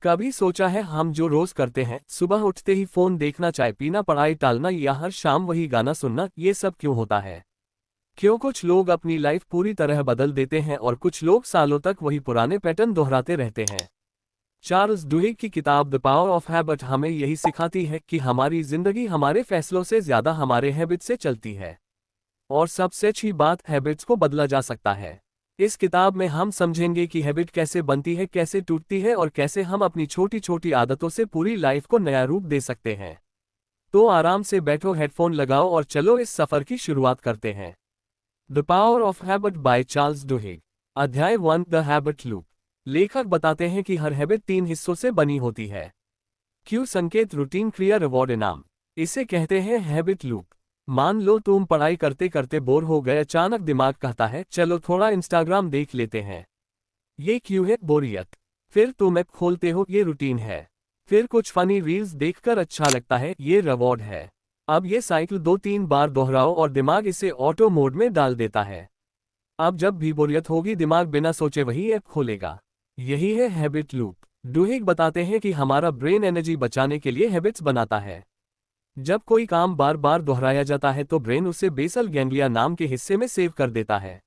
कभी सोचा है हम जो रोज करते हैं, सुबह उठते ही फोन देखना, चाय पीना, पढ़ाई टालना या हर शाम वही गाना सुनना, ये सब क्यों होता है? क्यों कुछ लोग अपनी लाइफ पूरी तरह बदल देते हैं और कुछ लोग सालों तक वही पुराने पैटर्न दोहराते रहते हैं? चार्ल्स डुहिग की किताब द पावर ऑफ हैबिट हमें यही सिखाती है कि हमारी जिंदगी हमारे फैसलों से ज्यादा हमारे हैबिट से चलती है। और सबसे अच्छी बात, हैबिट्स को बदला जा सकता है। इस किताब में हम समझेंगे कि हैबिट कैसे बनती है, कैसे टूटती है और कैसे हम अपनी छोटी छोटी आदतों से पूरी लाइफ को नया रूप दे सकते हैं। तो आराम से बैठो, हेडफोन लगाओ और चलो इस सफर की शुरुआत करते हैं। The power of habit by Charles Duhigg. अध्याय 1, द हैबिट लूप। लेखक बताते हैं कि हर हैबिट 3 हिस्सों से बनी होती है। क्यू संकेत, रूटीन, क्रिया, रिवॉर्ड, इनाम। इसे कहते हैं हैबिट लूप। मान लो तुम पढ़ाई करते करते बोर हो गए, अचानक दिमाग कहता है चलो थोड़ा इंस्टाग्राम देख लेते हैं। ये क्यू है, बोरियत। फिर तुम ऐप खोलते हो, ये रूटीन है। फिर कुछ फनी रील्स देखकर अच्छा लगता है, ये रिवॉर्ड है। अब ये साइकिल 2-3 बार दोहराओ और दिमाग इसे ऑटो मोड में डाल देता है। अब जब भी बोरियत होगी, दिमाग बिना सोचे वही ऐप खोलेगा। यही है हैबिट लूप। डुहिग बताते हैं कि हमारा ब्रेन एनर्जी बचाने के लिए हैबिट्स बनाता है। जब कोई काम बार बार दोहराया जाता है तो ब्रेन उसे बेसल गैंग्लिया नाम के हिस्से में सेव कर देता है।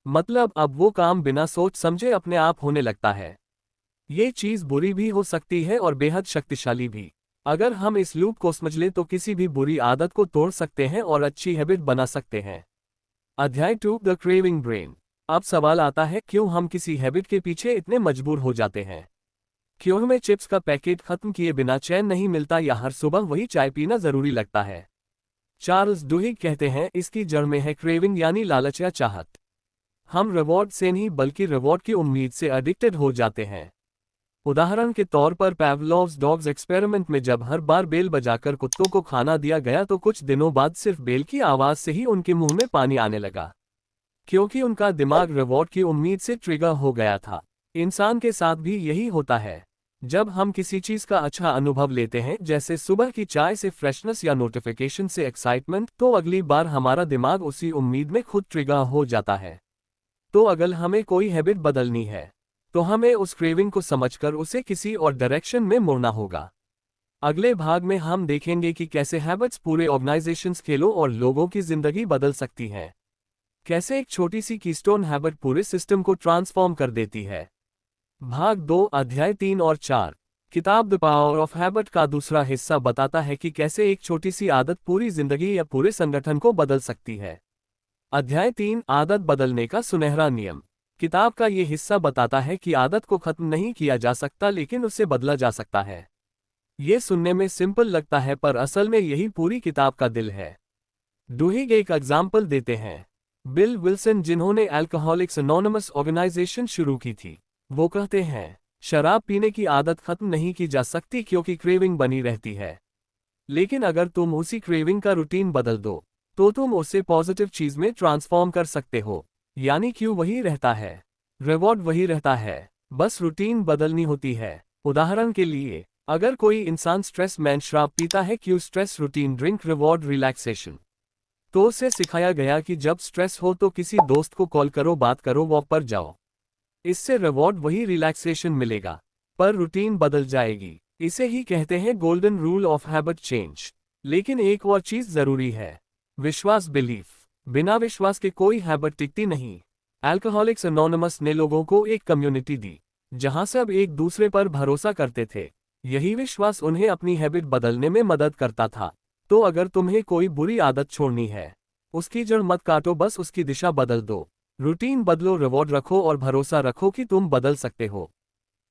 मतलब अब वो काम बिना सोच समझे अपने आप होने लगता है। ये चीज बुरी भी हो सकती है और बेहद शक्तिशाली भी। अगर हम इस लूप को समझ लें तो किसी भी बुरी आदत को तोड़ सकते हैं और अच्छी हैबिट बना सकते हैं। अध्याय 2, द क्रेविंग ब्रेन। अब सवाल आता है, क्यों हम किसी हैबिट के पीछे इतने मजबूर हो जाते हैं? क्यों हमें चिप्स का पैकेट खत्म किए बिना चैन नहीं मिलता या हर सुबह वही चाय पीना जरूरी लगता है? चार्ल्स डुहिग कहते हैं इसकी जड़ में है क्रेविंग, यानी लालच या चाहत। हम रिवॉर्ड से नहीं बल्कि रिवॉर्ड की उम्मीद से एडिक्टेड हो जाते हैं। उदाहरण के तौर पर पैवलोव्स डॉग्स एक्सपेरिमेंट में जब हर बार बेल बजाकर कुत्तों को खाना दिया गया तो कुछ दिनों बाद सिर्फ बेल की आवाज से ही उनके मुंह में पानी आने लगा, क्योंकि उनका दिमाग रिवॉर्ड की उम्मीद से ट्रिगर हो गया था। इंसान के साथ भी यही होता है। जब हम किसी चीज का अच्छा अनुभव लेते हैं, जैसे सुबह की चाय से फ्रेशनेस या नोटिफिकेशन से एक्साइटमेंट, तो अगली बार हमारा दिमाग उसी उम्मीद में खुद ट्रिगर हो जाता है। तो अगर हमें कोई हैबिट बदलनी है तो हमें उस क्रेविंग को समझकर उसे किसी और डायरेक्शन में मोड़ना होगा। अगले भाग में हम देखेंगे कि कैसे हैबिट्स पूरे ऑर्गेनाइजेशंस, खेलों और लोगों की जिंदगी बदल सकती हैं। कैसे एक छोटी सी कीस्टोन हैबिट पूरे सिस्टम को ट्रांसफॉर्म कर देती है। भाग 2, अध्याय 3 और 4। किताब द पावर ऑफ हैबिट का दूसरा हिस्सा बताता है कि कैसे एक छोटी सी आदत पूरी जिंदगी या पूरे संगठन को बदल सकती है। अध्याय 3, आदत बदलने का सुनहरा नियम। किताब का ये हिस्सा बताता है कि आदत को खत्म नहीं किया जा सकता, लेकिन उसे बदला जा सकता है। ये सुनने में सिंपल लगता है पर असल में यही पूरी किताब का दिल है। डुहिग एक एग्जाम्पल देते हैं। बिल विल्सन, जिन्होंने अल्कोहलिक्स एनोनिमस ऑर्गेनाइजेशन शुरू की थी, वो कहते हैं शराब पीने की आदत खत्म नहीं की जा सकती क्योंकि क्रेविंग बनी रहती है। लेकिन अगर तुम उसी क्रेविंग का रूटीन बदल दो तो तुम उसे पॉजिटिव चीज में ट्रांसफॉर्म कर सकते हो। यानी क्यों वही रहता है, रिवॉर्ड वही रहता है, बस रूटीन बदलनी होती है। उदाहरण के लिए, अगर कोई इंसान स्ट्रेस में शराब पीता है, क्यों stress routine, drink, reward, relaxation, तो उसे सिखाया गया कि जब स्ट्रेस हो तो किसी दोस्त को कॉल करो, बात करो, वॉक पर जाओ। इससे रिवॉर्ड वही रिलैक्सेशन मिलेगा, पर रूटीन बदल जाएगी। इसे ही कहते हैं golden rule of habit change. लेकिन एक और चीज जरूरी है, विश्वास, बिलीफ। बिना विश्वास के कोई हैबिट टिकती नहीं। अल्कोहलिक्स एनोनिमस ने लोगों को एक कम्युनिटी दी जहां सब एक दूसरे पर भरोसा करते थे। यही विश्वास उन्हें अपनी हैबिट बदलने में मदद करता था। तो अगर तुम्हें कोई बुरी आदत छोड़नी है, उसकी जड़ मत काटो, बस उसकी दिशा बदल दो। रूटीन बदलो, रिवॉर्ड रखो और भरोसा रखो कि तुम बदल सकते हो।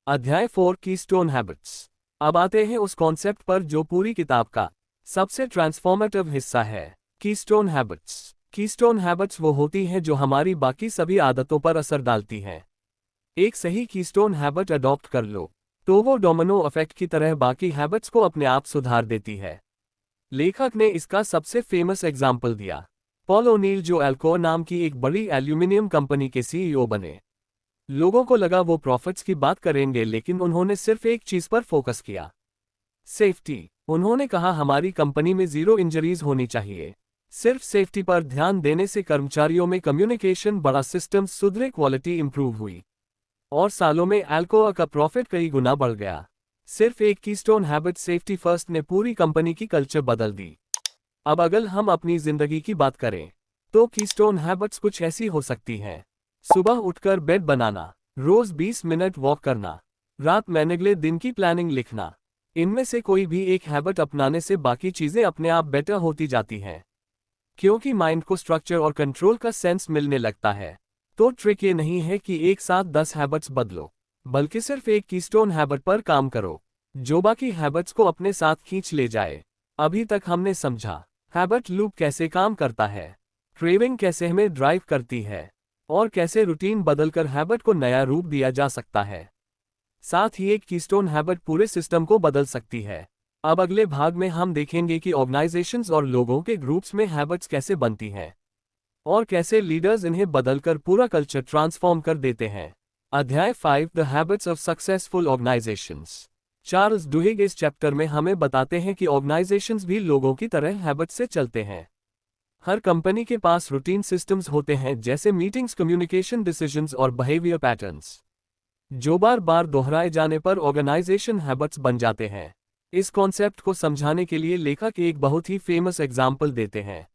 अध्याय 4, कीस्टोन हैबिट्स। अब आते हैं उस कॉन्सेप्ट पर जो पूरी किताब का सबसे ट्रांसफॉर्मेटिव हिस्सा है, कीस्टोन हैबिट्स। कीस्टोन हैबिट्स वो होती हैं जो हमारी बाकी सभी आदतों पर असर डालती हैं। एक सही कीस्टोन हैबिट अडॉप्ट कर लो तो वो डोमिनो इफेक्ट की तरह बाकी हैबिट्स को अपने आप सुधार देती है। लेखक ने इसका सबसे फेमस एग्जाम्पल दिया, पॉल ओनील, जो एल्कोर नाम की एक बड़ी एल्यूमिनियम कंपनी के सीईओ बने। लोगों को लगा वो प्रॉफिट्स की बात करेंगे, लेकिन उन्होंने सिर्फ एक चीज पर फोकस किया, सेफ्टी। उन्होंने कहा हमारी कंपनी में 0 इंजरीज होनी चाहिए। सिर्फ सेफ्टी पर ध्यान देने से कर्मचारियों में कम्युनिकेशन बढ़ा, सिस्टम सुधरे, क्वालिटी इंप्रूव हुई और सालों में अल्कोआ का प्रॉफिट कई गुना बढ़ गया। सिर्फ एक कीस्टोन हैबिट सेफ्टी फर्स्ट ने पूरी कंपनी की कल्चर बदल दी। अब अगर हम अपनी जिंदगी की बात करें तो कीस्टोन हैबिट्स कुछ ऐसी हो सकती हैं। सुबह उठकर बेड बनाना, रोज 20 मिनट वॉक करना, रात में अगले दिन की प्लानिंग लिखना। इनमें से कोई भी एक हैबिट अपनाने से बाकी चीजें अपने आप बेटर होती जाती हैं, क्योंकि माइंड को स्ट्रक्चर और कंट्रोल का सेंस मिलने लगता है। तो ट्रिक ये नहीं है कि एक साथ 10 हैबिट्स बदलो, बल्कि सिर्फ एक कीस्टोन हैबिट पर काम करो जो बाकी हैबिट्स को अपने साथ खींच ले जाए। अभी तक हमने समझा हैबिट लूप कैसे काम करता है, क्रेविंग कैसे हमें ड्राइव करती है, और कैसे रूटीन बदलकर हैबिट को नया रूप दिया जा सकता है। साथ ही एक कीस्टोन हैबिट पूरे सिस्टम को बदल सकती है। अब अगले भाग में हम देखेंगे कि ऑर्गेनाइजेशंस और लोगों के ग्रुप्स में हैबिट्स कैसे बनती हैं और कैसे लीडर्स इन्हें बदलकर पूरा कल्चर ट्रांसफॉर्म कर देते हैं। अध्याय 5 the habits of successful organisations. Charles Duhigg इस चैप्टर में हमें बताते हैं कि ऑर्गेनाइजेशंस भी लोगों की तरह हैबिट्स से चलते हैं। हर कंपनी के पास रूटीन सिस्टम्स होते हैं, जैसे मीटिंग्स, कम्युनिकेशन, डिसीजंस और बिहेवियर पैटर्न्स, जो बार बार दोहराए जाने पर ऑर्गेनाइजेशन हैबिट्स बन जाते हैं। इस कॉन्सेप्ट को समझाने के लिए लेखक एक बहुत ही फेमस एग्जाम्पल देते हैं,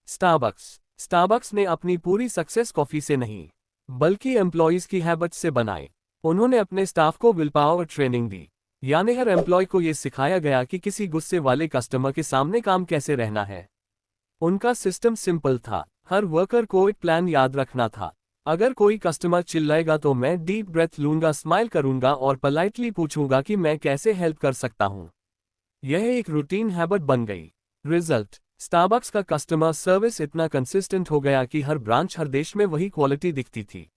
स्टारबक्स। स्टारबक्स ने अपनी पूरी सक्सेस कॉफी से नहीं, बल्कि एम्प्लॉयज की हैबिट्स से बनाई। उन्होंने अपने स्टाफ को विल पावर ट्रेनिंग दी, यानी हर एम्प्लॉय को यह सिखाया गया कि किसी गुस्से वाले कस्टमर के सामने काम कैसे रहना है। उनका सिस्टम सिंपल था, हर वर्कर को एक प्लान याद रखना था। अगर कोई कस्टमर चिल्लाएगा तो मैं डीप ब्रेथ लूंगा, स्माइल करूंगा और पोलाइटली पूछूंगा कि मैं कैसे हेल्प कर सकता हूं। यह एक रूटीन हैबिट बन गई। रिजल्ट, स्टारबक्स का कस्टमर सर्विस इतना कंसिस्टेंट हो गया कि हर ब्रांच, हर देश में वही क्वालिटी दिखती थी।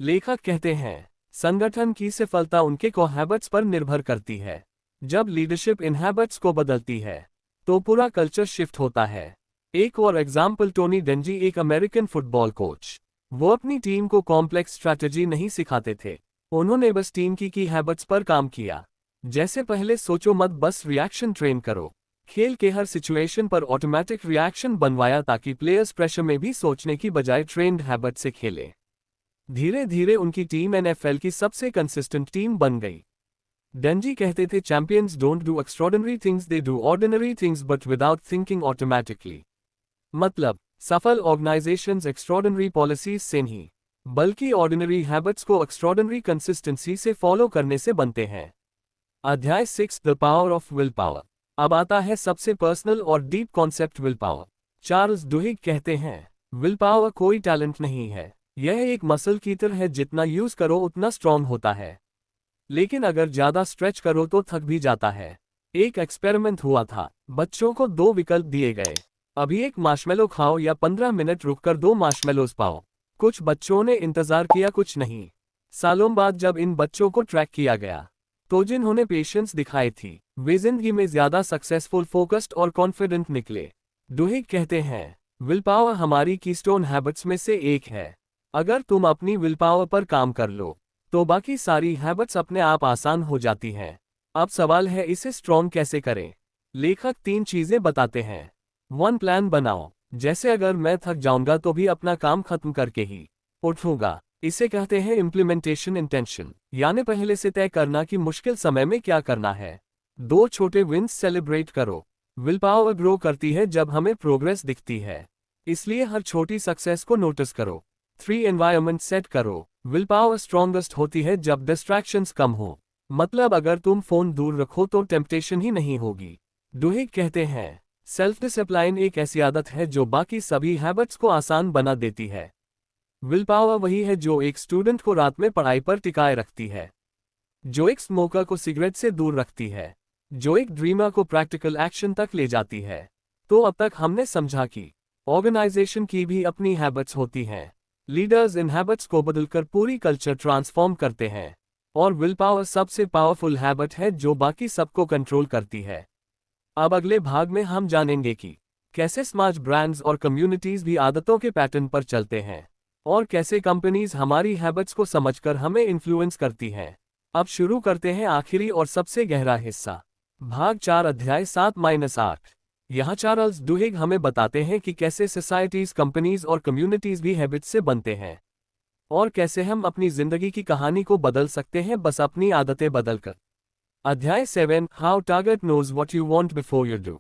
लेखक कहते हैं, संगठन की सफलता उनके को हैबिट्स पर निर्भर करती है। जब लीडरशिप इन हैबिट्स को बदलती है तो पूरा कल्चर शिफ्ट होता है। एक और एग्जाम्पल, टोनी डेंजी, एक अमेरिकन फुटबॉल कोच। वो अपनी टीम को कॉम्प्लेक्स स्ट्रैटेजी नहीं सिखाते थे, उन्होंने बस टीम की हैबिट्स पर काम किया। जैसे पहले सोचो मत, बस रिएक्शन ट्रेन करो। खेल के हर सिचुएशन पर ऑटोमेटिक रिएक्शन बनवाया ताकि प्लेयर्स प्रेशर में भी सोचने की बजाय ट्रेंड हैबिट से खेले। धीरे धीरे उनकी टीम एनएफएल की सबसे कंसिस्टेंट टीम बन गई। डेंजी कहते थे, champions don't do extraordinary things, they do ordinary things but without thinking automatically. मतलब, सफल ऑर्गेनाइजेशंस एक्स्ट्रॉर्डिनरी पॉलिसीज से नहीं, बल्कि ऑर्डिनरी हैबिट्स को एक्स्ट्रॉर्डिनरी कंसिस्टेंसी से फॉलो करने से बनते हैं। अध्याय 6 the power of willpower. अब आता है सबसे पर्सनल और deep concept, willpower. Charles Duhigg कहते हैं, विल पावर कोई टैलेंट नहीं है, यह एक मसल की तरह है, जितना यूज करो उतना स्ट्रांग होता है, लेकिन अगर ज्यादा स्ट्रेच करो तो थक भी जाता है। एक एक्सपेरिमेंट हुआ था, बच्चों को 2 विकल्प दिए गए, अभी एक मार्शमेलो खाओ या 15 मिनट रुककर 2 मार्शमेलोज पाओ। कुछ बच्चों ने इंतजार किया, कुछ नहीं। सालों बाद जब इन बच्चों को ट्रैक किया गया तो जिन्होंने पेशेंस दिखाई थी वे जिंदगी में ज्यादा सक्सेसफुल, फोकस्ड और कॉन्फिडेंट निकले। डुहिग कहते हैं, विल पावर हमारी कीस्टोन हैबिट्स में से एक है। अगर तुम अपनी विल पावर पर काम कर लो तो बाकी सारी हैबिट्स अपने आप आसान हो जाती हैं। अब सवाल है, इसे स्ट्रॉन्ग कैसे करें? लेखक 3 चीजें बताते हैं। 1 प्लान बनाओ, जैसे अगर मैं थक जाऊंगा तो भी अपना काम खत्म करके ही उठूंगा। इसे कहते हैं इम्प्लीमेंटेशन इंटेंशन, यानी पहले से तय करना कि मुश्किल समय में क्या करना है। 2 छोटे विन्स सेलिब्रेट करो। विल पावर ग्रो करती है जब हमें प्रोग्रेस दिखती है, इसलिए हर छोटी सक्सेस को नोटिस करो। 3 एनवायरनमेंट सेट करो। विल पावर स्ट्रॉन्गेस्ट होती है जब डिस्ट्रैक्शंस कम हो, मतलब अगर तुम फोन दूर रखो तो टेम्पटेशन ही नहीं होगी। डुहिग कहते हैं, सेल्फ डिसिप्लिन एक ऐसी आदत है जो बाकी सभी हैबिट्स को आसान बना देती है। विल पावर वही है जो एक स्टूडेंट को रात में पढ़ाई पर टिकाए रखती है, जो एक स्मोकर को सिगरेट से दूर रखती है, जो एक ड्रीमर को प्रैक्टिकल एक्शन तक ले जाती है। तो अब तक हमने समझा कि ऑर्गेनाइजेशन की भी अपनी हैबिट्स होती हैं। लीडर्स इन हैबिट्स को बदलकर पूरी कल्चर ट्रांसफॉर्म करते हैं, और विल पावर सबसे पावरफुल हैबिट है जो बाकी सबको कंट्रोल करती है। अब अगले भाग में हम जानेंगे कि कैसे समाज, ब्रांड्स और कम्युनिटीज भी आदतों के पैटर्न पर चलते हैं, और कैसे कंपनीज हमारी हैबिट्स को समझकर हमें इन्फ्लुएंस करती हैं। अब शुरू करते हैं आखिरी और सबसे गहरा हिस्सा, भाग 4 अध्याय 7-8। यहाँ चार्ल्स डुहिग हमें बताते हैं कि कैसे सोसाइटीज, कंपनीज और कम्युनिटीज भी हैबिट्स से बनते हैं, और कैसे हम अपनी जिंदगी की कहानी को बदल सकते हैं बस अपनी आदतें बदलकर। अध्याय 7 how target knows what you want before you do.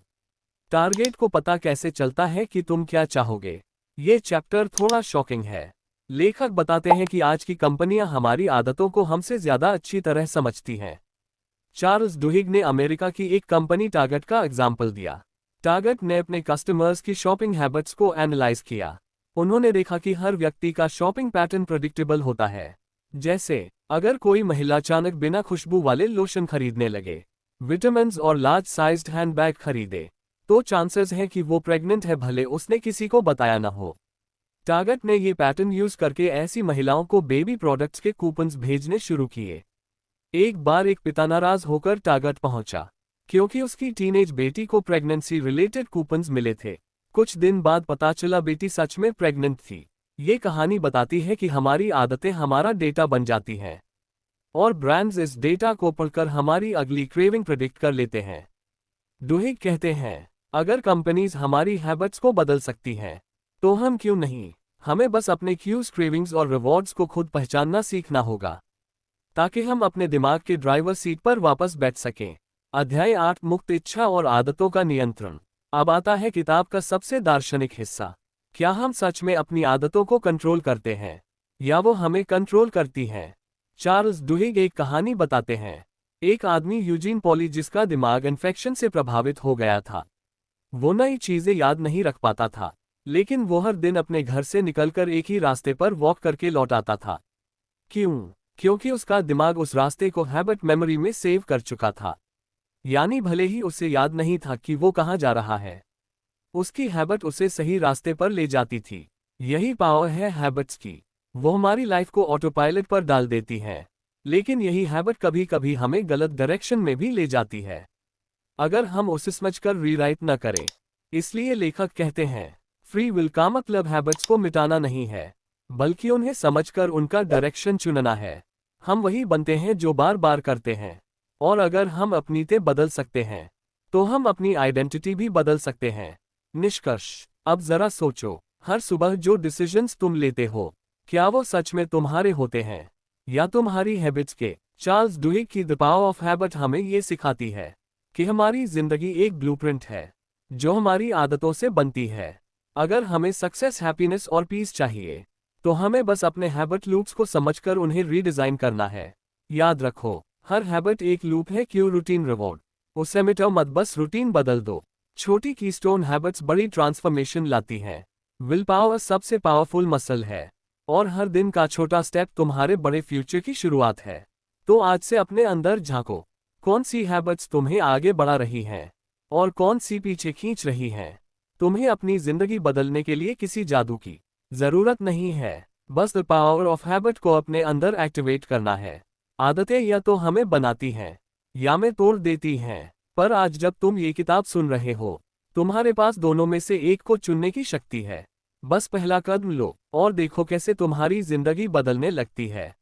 Target को पता कैसे चलता है कि तुम क्या चाहोगे। ये चैप्टर थोड़ा शॉकिंग है। लेखक बताते हैं कि आज की कंपनियां हमारी आदतों को हमसे ज्यादा अच्छी तरह समझती हैं। चार्ल्स डुहिग ने अमेरिका की एक कंपनी टारगेट का एग्जाम्पल दिया। टारगेट ने अपने कस्टमर्स की शॉपिंग हैबिट्स को एनालाइज किया। उन्होंने देखा कि हर व्यक्ति का शॉपिंग पैटर्न प्रेडिक्टेबल होता है। जैसे अगर कोई महिला अचानक बिना खुशबू वाले लोशन खरीदने लगे, विटामिन्स और लार्ज साइज्ड हैंडबैग खरीदे, तो चांसेस हैं कि वो प्रेग्नेंट है, भले उसने किसी को बताया ना हो। टारगेट ने ये पैटर्न यूज करके ऐसी महिलाओं को बेबी प्रोडक्ट्स के कूपन्स भेजने शुरू किए। एक बार एक पिता नाराज होकर टारगेट पहुंचा क्योंकि उसकी टीनेज बेटी को प्रेगनेंसी रिलेटेड कूपन्स मिले थे। कुछ दिन बाद पता चला बेटी सच में प्रेग्नेंट थी। ये कहानी बताती है कि हमारी आदतें हमारा डेटा बन जाती हैं और ब्रांड्स इस डेटा को पढ़कर हमारी अगली क्रेविंग प्रेडिक्ट कर लेते हैं। डुहिग कहते हैं, अगर कंपनीज हमारी हैबिट्स को बदल सकती हैं, तो हम क्यों नहीं। हमें बस अपने क्यूज, क्रेविंग्स और रिवॉर्ड्स को खुद पहचानना सीखना होगा ताकि हम अपने दिमाग के ड्राइवर सीट पर वापस बैठ सकें। अध्याय 8 मुक्त इच्छा और आदतों का नियंत्रण। अब आता है किताब का सबसे दार्शनिक हिस्सा। क्या हम सच में अपनी आदतों को कंट्रोल करते हैं या वो हमें कंट्रोल करती हैं? चार्ल्स डुहिग एक कहानी बताते हैं। एक आदमी यूजीन पॉली जिसका दिमाग इन्फेक्शन से प्रभावित हो गया था। वो नई चीजें याद नहीं रख पाता था, लेकिन वो हर दिन अपने घर से निकलकर एक ही रास्ते पर वॉक करके लौट आता था। क्यों? क्योंकि उसका दिमाग उस रास्ते को हैबिट मेमोरी में सेव कर चुका था। यानी भले ही उसे याद नहीं था कि वो कहाँ जा रहा है, उसकी हैबिट उसे सही रास्ते पर ले जाती थी। यही पावर है हैबिट्स की। वो हमारी लाइफ को ऑटो पायलट पर डाल देती है, लेकिन यही हैबिट कभी कभी हमें गलत डायरेक्शन में भी ले जाती है अगर हम उसे समझकर रीराइट न करें। इसलिए लेखक कहते हैं, फ्री विल का मतलब हैबिट्स को मिटाना नहीं है, बल्कि उन्हें समझकर उनका डायरेक्शन चुनना है। हम वही बनते हैं जो बार बार करते हैं, और अगर हम अपनी नीयतें बदल सकते हैं, तो हम अपनी आइडेंटिटी भी बदल सकते हैं। निष्कर्ष, अब जरा सोचो, हर सुबह जो डिसीजंस तुम लेते हो, क्या वो सच में तुम्हारे होते हैं या तुम्हारी हैबिट्स के? चार्ल्स डुहिग की द पावर ऑफ हैबिट हमें ये सिखाती है कि हमारी जिंदगी एक ब्लूप्रिंट है जो हमारी आदतों से बनती है। अगर हमें सक्सेस, हैप्पीनेस और पीस चाहिए, तो हमें बस अपने हैबिट लूप्स को समझकर उन्हें रीडिजाइन करना है। याद रखो, हर हैबिट एक लूप है, क्यों रूटीन रिवॉर्ड। उसे मिटाओ मत, बस रूटीन बदल दो। छोटी कीस्टोन हैबिट्स बड़ी ट्रांसफॉर्मेशन लाती हैं। विल पावर सबसे पावरफुल मसल है, और हर दिन का छोटा स्टेप तुम्हारे बड़े फ्यूचर की शुरुआत है। तो आज से अपने अंदर झांको, कौन सी हैबिट्स तुम्हें आगे बढ़ा रही हैं और कौन सी पीछे खींच रही हैं। तुम्हें अपनी जिंदगी बदलने के लिए किसी जादू की जरूरत नहीं है, बस द पावर ऑफ हैबिट को अपने अंदर एक्टिवेट करना है। आदतें या तो हमें बनाती हैं या में तोड़ देती हैं, पर आज जब तुम ये किताब सुन रहे हो, तुम्हारे पास दोनों में से एक को चुनने की शक्ति है। बस पहला कदम लो और देखो कैसे तुम्हारी जिंदगी बदलने लगती है।